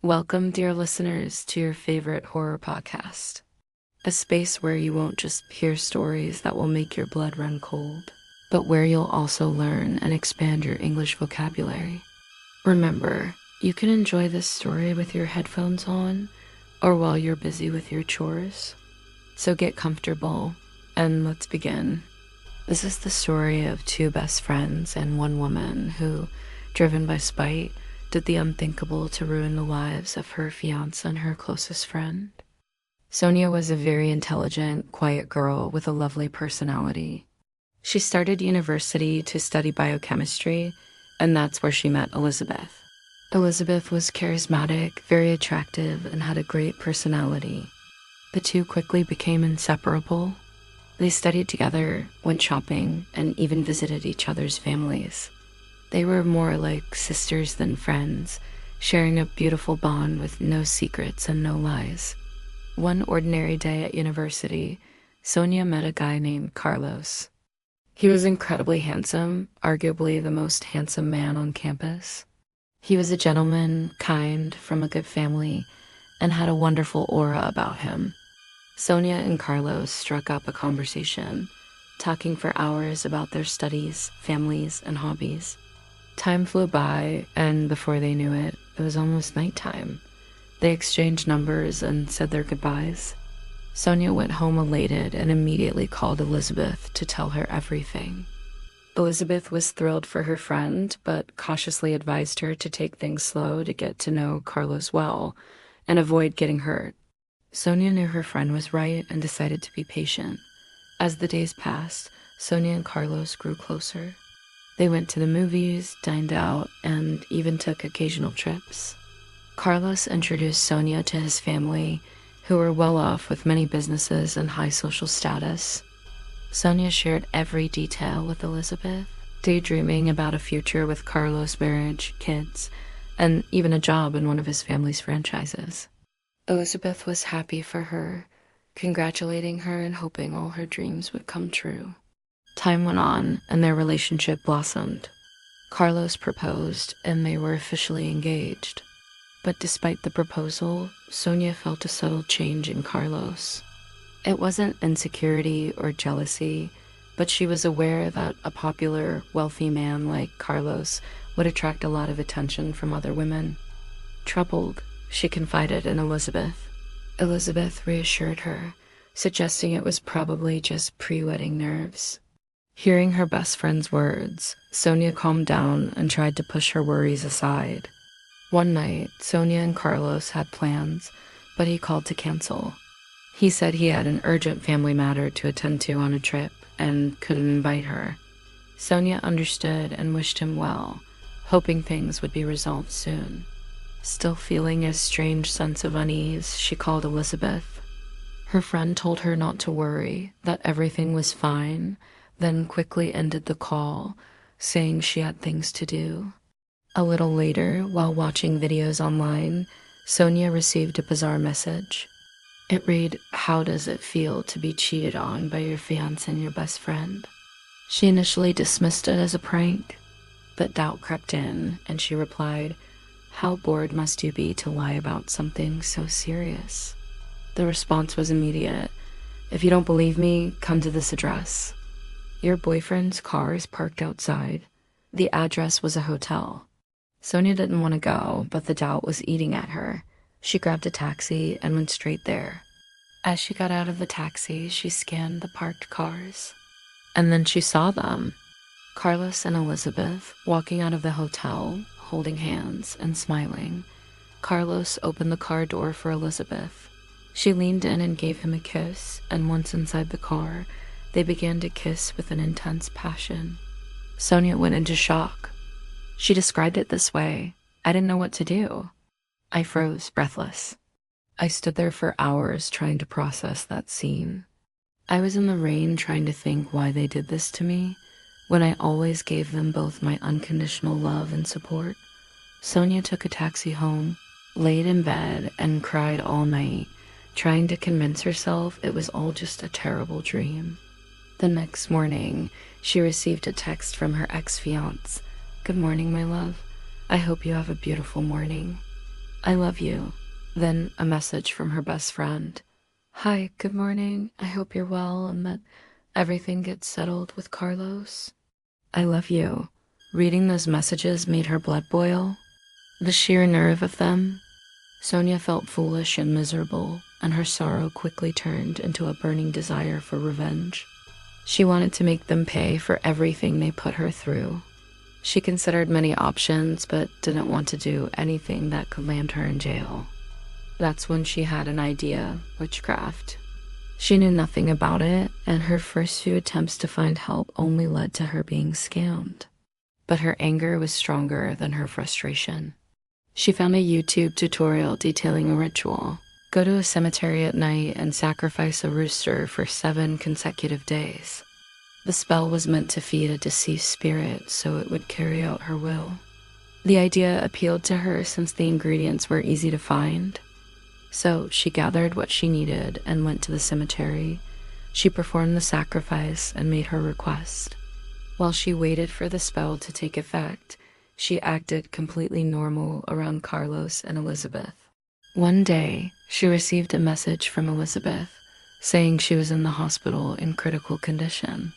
Welcome, dear listeners, to your favorite horror podcast, a space where you won't just hear stories that will make your blood run cold, but where you'll also learn and expand your English vocabulary. Remember, you can enjoy this story with your headphones on or while you're busy with your chores. So get comfortable and let's begin. This is the story of two best friends and one woman who, driven by spite, did the unthinkable to ruin the lives of her fiancé and her closest friend. Sonia was a very intelligent, quiet girl with a lovely personality. She started university to study biochemistry, and that's where she met Elizabeth. Elizabeth was charismatic, very attractive, and had a great personality. The two quickly became inseparable. They studied together, went shopping, and even visited each other's families. They were more like sisters than friends, sharing a beautiful bond with no secrets and no lies. One ordinary day at university, Sonia met a guy named Carlos. He was incredibly handsome, arguably the most handsome man on campus. He was a gentleman, kind, from a good family, and had a wonderful aura about him. Sonia and Carlos struck up a conversation, talking for hours about their studies, families, and hobbies. Time flew by, and before they knew it, it was almost nighttime. They exchanged numbers and said their goodbyes. Sonia went home elated and immediately called Elizabeth to tell her everything. Elizabeth was thrilled for her friend, but cautiously advised her to take things slow to get to know Carlos well and avoid getting hurt. Sonia knew her friend was right and decided to be patient. As the days passed, Sonia and Carlos grew closer. They went to the movies, dined out, and even took occasional trips. Carlos introduced Sonia to his family, who were well off with many businesses and high social status. Sonia shared every detail with Elizabeth, daydreaming about a future with Carlos' marriage, kids, and even a job in one of his family's franchises. Elizabeth was happy for her, congratulating her and hoping all her dreams would come true. Time went on, and their relationship blossomed. Carlos proposed, and they were officially engaged. But despite the proposal, Sonia felt a subtle change in Carlos. It wasn't insecurity or jealousy, but she was aware that a popular, wealthy man like Carlos would attract a lot of attention from other women. Troubled, she confided in Elizabeth. Elizabeth reassured her, suggesting it was probably just pre-wedding nerves. Hearing her best friend's words, Sonia calmed down and tried to push her worries aside. One night, Sonia and Carlos had plans, but he called to cancel. He said he had an urgent family matter to attend to on a trip and couldn't invite her. Sonia understood and wished him well, hoping things would be resolved soon. Still feeling a strange sense of unease, she called Elizabeth. Her friend told her not to worry, that everything was fine, then quickly ended the call, saying she had things to do. A little later, while watching videos online, Sonia received a bizarre message. It read, "How does it feel to be cheated on by your fiancé and your best friend?" She initially dismissed it as a prank, but doubt crept in, and she replied, "How bored must you be to lie about something so serious?" The response was immediate. "If you don't believe me, come to this address." Your boyfriend's car is parked outside. The address was a hotel. Sonia didn't want to go, but the doubt was eating at her. She grabbed a taxi and went straight there. As she got out of the taxi, she scanned the parked cars. And then she saw them. Carlos and Elizabeth walking out of the hotel, holding hands and smiling. Carlos opened the car door for Elizabeth. She leaned in and gave him a kiss, and once inside the car, they began to kiss with an intense passion. Sonia went into shock. She described it this way: "I didn't know what to do. I froze, breathless. I stood there for hours trying to process that scene. I was in the rain trying to think why they did this to me, when I always gave them both my unconditional love and support." Sonia took a taxi home, laid in bed, and cried all night, trying to convince herself it was all just a terrible dream. The next morning, she received a text from her ex-fiancé. "Good morning, my love. I hope you have a beautiful morning." I love you. Then a message from her best friend. Hi, good morning. I hope you're well and that everything gets settled with Carlos. I love you. Reading those messages made her blood boil. The sheer nerve of them. Sonia felt foolish and miserable, and her sorrow quickly turned into a burning desire for revenge. She wanted to make them pay for everything they put her through. She considered many options, but didn't want to do anything that could land her in jail. That's when she had an idea: witchcraft. She knew nothing about it, and her first few attempts to find help only led to her being scammed. But her anger was stronger than her frustration. She found a YouTube tutorial detailing a ritual. Go to a cemetery at night and sacrifice a rooster for 7 consecutive days. The spell was meant to feed a deceased spirit so it would carry out her will. The idea appealed to her since the ingredients were easy to find. So she gathered what she needed and went to the cemetery. She performed the sacrifice and made her request. While she waited for the spell to take effect, she acted completely normal around Carlos and Elizabeth. One day, she received a message from Elizabeth saying she was in the hospital in critical condition.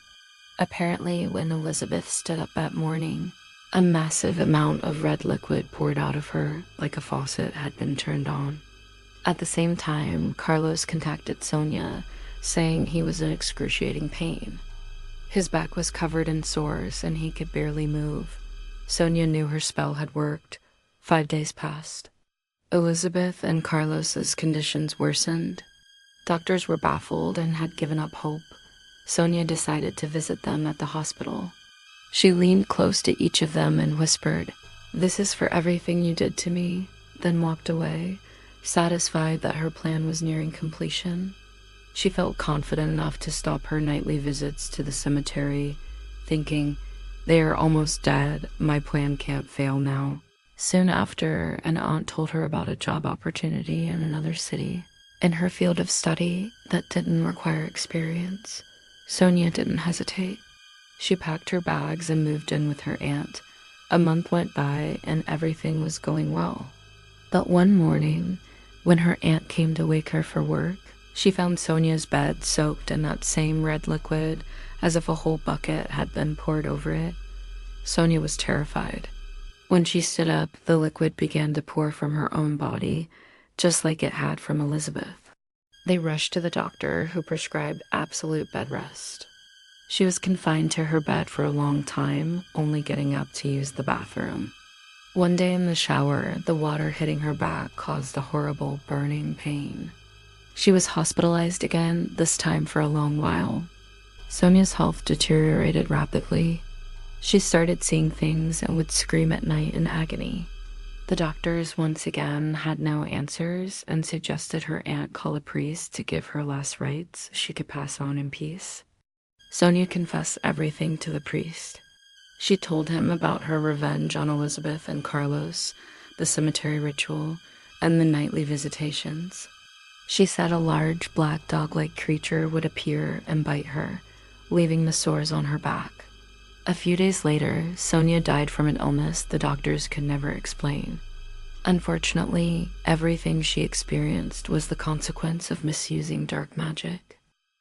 Apparently, when Elizabeth stood up that morning, a massive amount of red liquid poured out of her like a faucet had been turned on. At the same time, Carlos contacted Sonia, saying he was in excruciating pain. His back was covered in sores and he could barely move. Sonia knew her spell had worked. 5 days passed. Elizabeth and Carlos's conditions worsened. Doctors were baffled and had given up hope. Sonia decided to visit them at the hospital. She leaned close to each of them and whispered, "This is for everything you did to me," then walked away, satisfied that her plan was nearing completion. She felt confident enough to stop her nightly visits to the cemetery, thinking, "They are almost dead. My plan can't fail now." Soon after, an aunt told her about a job opportunity in another city, in her field of study that didn't require experience. Sonia didn't hesitate. She packed her bags and moved in with her aunt. A month went by and everything was going well. But one morning, when her aunt came to wake her for work, she found Sonia's bed soaked in that same red liquid, as if a whole bucket had been poured over it. Sonia was terrified. When she stood up, the liquid began to pour from her own body, just like it had from Elizabeth. They rushed to the doctor, who prescribed absolute bed rest. She was confined to her bed for a long time, only getting up to use the bathroom. One day in the shower, the water hitting her back caused a horrible burning pain. She was hospitalized again, this time for a long while. Sonia's health deteriorated rapidly. She started seeing things and would scream at night in agony. The doctors once again had no answers and suggested her aunt call a priest to give her last rites she could pass on in peace. Sonia confessed everything to the priest. She told him about her revenge on Elizabeth and Carlos, the cemetery ritual, and the nightly visitations. She said a large black dog-like creature would appear and bite her, leaving the sores on her back. A few days later, Sonia died from an illness the doctors could never explain. Unfortunately, everything she experienced was the consequence of misusing dark magic.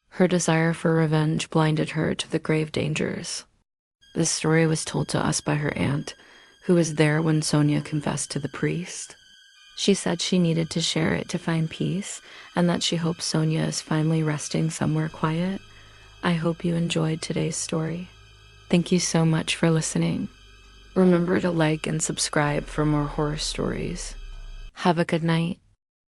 Her desire for revenge blinded her to the grave dangers. This story was told to us by her aunt, who was there when Sonia confessed to the priest. She said she needed to share it to find peace, and that she hopes Sonia is finally resting somewhere quiet. I hope you enjoyed today's story. Thank you so much for listening. Remember to like and subscribe for more horror stories. Have a good night.